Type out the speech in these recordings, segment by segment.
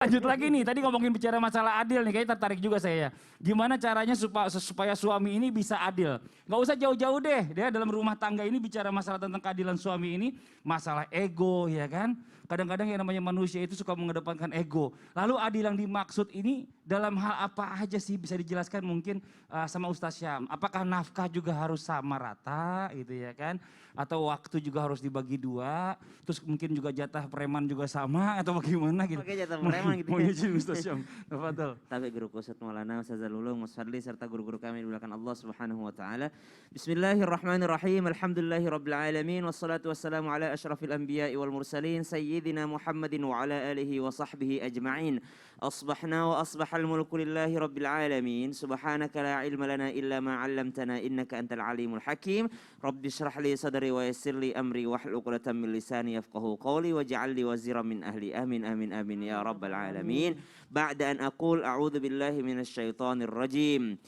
Lanjut lagi nih, tadi ngomongin bicara masalah adil nih, kayaknya tertarik juga saya ya. Gimana caranya supaya suami ini bisa adil? Gak usah jauh-jauh deh, dia dalam rumah tangga ini bicara masalah tentang keadilan suami ini, masalah ego ya kan. Kadang-kadang yang namanya manusia itu suka mengedepankan ego. Lalu adil yang dimaksud ini dalam hal apa aja sih, bisa dijelaskan mungkin sama Ustaz Syam. Apakah nafkah juga harus sama rata gitu ya kan? Atau waktu juga harus dibagi dua, terus mungkin juga jatah preman juga sama atau bagaimana gitu. Oke, jatah preman gitu Mau ya. izin Ustaz Syam. Tafadhol. Tapi guruku Ustaz Maulana, Ustaz Zalulung, Mas Fadli serta guru-guru kami dimuliakan Allah Subhanahu wa taala. Bismillahirrahmanirrahim. Alhamdulillahirabbil alamin wassalatu wassalamu ala asyrafil anbiya'i wal mursalin sayyidina Muhammadin wa ala alihi wa sahbihi ajma'in. Asbahna wa asbahal mulku lillahi rabbil alamin. Subhanaka la ilma lana illa ma 'allamtana innaka antal alimul hakim. Rabbi shrah li sadri wa yassir li amri wahlul 'uqdatam min lisani yafqahu qawli waj'al li waziran min ahli. Amin amin amin ya rabbal alamin. Ba'da an aqul a'udzu billahi minasy syaithanir rajim.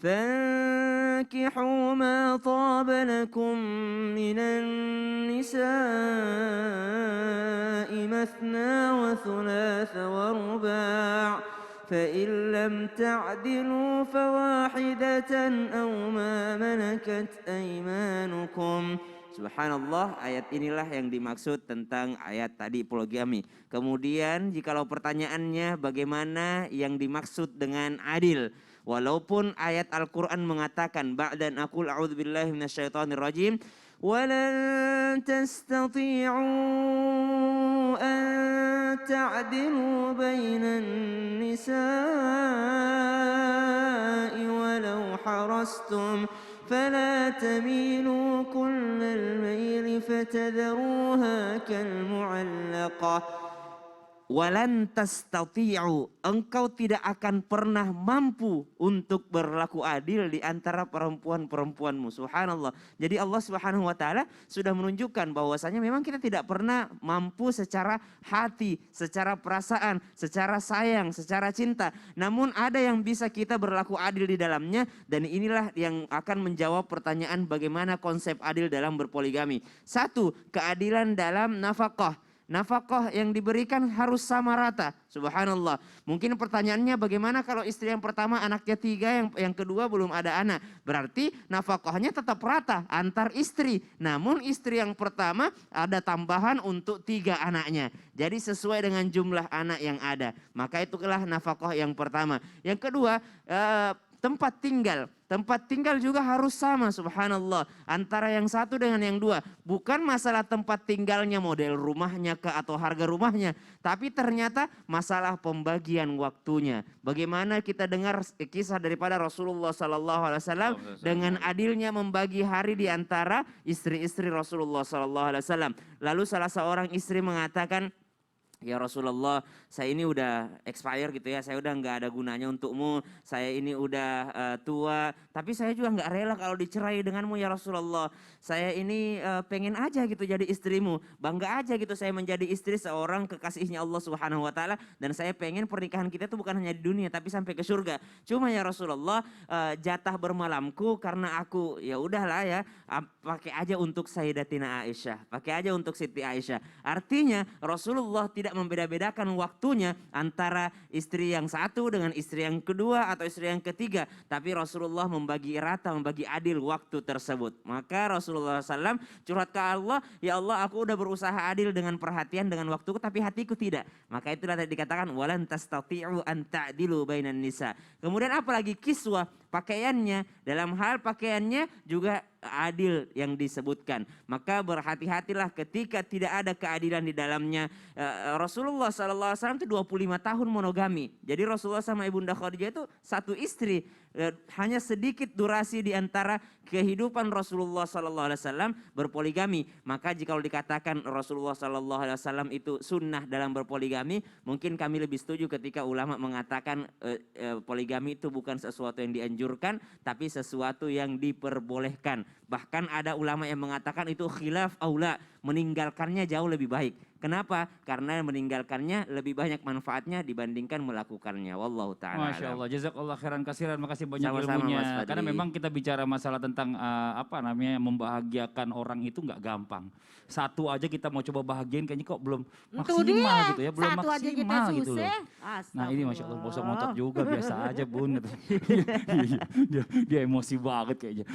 فانكحوا ما طاب لكم من النساء مثنى وثلاث ورباع فإن لم تعدلوا فواحدة أو ما ملكت أيمانكم. Subhanallah, ayat inilah yang dimaksud tentang ayat tadi poligami. Kemudian jikalau pertanyaannya bagaimana yang dimaksud dengan adil, walaupun ayat Al-Quran mengatakan ba'dan aqul a'udzubillahi minasyaitonir rajim walan tastati'u an ta'dilu bainan nisa'i walau harastum فلا تميلوا كل الميل فتذروها كالمعلقة. Walan tastati'u, engkau tidak akan pernah mampu untuk berlaku adil di antara perempuan-perempuanmu. Subhanallah. Jadi Allah Subhanahu wa taala sudah menunjukkan bahwasanya memang kita tidak pernah mampu secara hati, secara perasaan, secara sayang, secara cinta. Namun ada yang bisa kita berlaku adil di dalamnya, dan inilah yang akan menjawab pertanyaan bagaimana konsep adil dalam berpoligami. Satu, keadilan dalam nafkah. Nafkah yang diberikan harus sama rata. Subhanallah. Mungkin pertanyaannya bagaimana kalau istri yang pertama anaknya 3, yang kedua belum ada anak. Berarti nafkahnya tetap rata antar istri. Namun istri yang pertama ada tambahan untuk 3 anaknya. Jadi sesuai dengan jumlah anak yang ada. Maka itulah nafkah yang pertama. Yang kedua, tempat tinggal. Tempat tinggal juga harus sama, subhanallah. Antara yang satu dengan yang dua. Bukan masalah tempat tinggalnya, model rumahnya atau harga rumahnya. Tapi ternyata masalah pembagian waktunya. Bagaimana kita dengar kisah daripada Rasulullah SAW dengan adilnya membagi hari di antara istri-istri Rasulullah SAW. Lalu salah seorang istri mengatakan, ya Rasulullah, saya ini udah expire gitu ya, saya udah nggak ada gunanya untukmu, saya ini udah tua, tapi saya juga nggak rela kalau dicerai denganmu ya Rasulullah. Saya ini pengen aja gitu jadi istrimu, bangga aja gitu saya menjadi istri seorang kekasihnya Allah Subhanahu Wa Taala, dan saya pengen pernikahan kita tuh bukan hanya di dunia tapi sampai ke surga. Cuma ya Rasulullah, jatah bermalamku karena aku ya udahlah ya, pakai aja untuk Sayyidatina Aisyah, pakai aja untuk Siti Aisyah. Artinya Rasulullah tidak membeda-bedakan waktunya antara istri yang satu dengan istri yang kedua atau istri yang ketiga, tapi Rasulullah membagi rata, membagi adil waktu tersebut. Maka Rasulullah SAW curhat ke Allah, ya Allah, aku udah berusaha adil dengan perhatian, dengan waktuku, tapi hatiku tidak. Maka itulah tadi dikatakan walan tastati'u an ta'dilu bainan nisa. Kemudian apalagi kiswah, pakaiannya, dalam hal pakaiannya juga adil yang disebutkan. Maka berhati-hatilah ketika tidak ada keadilan di dalamnya. Rasulullah SAW itu 25 tahun monogami. Jadi Rasulullah sama Ibunda Khadijah itu satu istri. Hanya sedikit durasi di antara kehidupan Rasulullah SAW berpoligami. Maka jika dikatakan Rasulullah SAW itu sunnah dalam berpoligami, mungkin kami lebih setuju ketika ulama mengatakan poligami itu bukan sesuatu yang dianjurkan, tapi sesuatu yang diperbolehkan. Bahkan ada ulama yang mengatakan itu khilaf aula, meninggalkannya jauh lebih baik. Kenapa? Karena meninggalkannya lebih banyak manfaatnya dibandingkan melakukannya. Wallahu ta'ala Masya alam. Allah, jazakallah khairan kasiran, makasih banyak Sama-sama, ilmunya. Mas Fadli. Karena memang kita bicara masalah tentang membahagiakan orang itu nggak gampang. Satu aja kita mau coba bahagiain kayaknya kok belum Itu maksimal dia, gitu ya, belum satu aja kita maksimal gitu loh. susah. Nah ini Masya Allah, gak usah ngotot Astagfirullah. juga, biasa aja bun. Dia emosi banget kayaknya.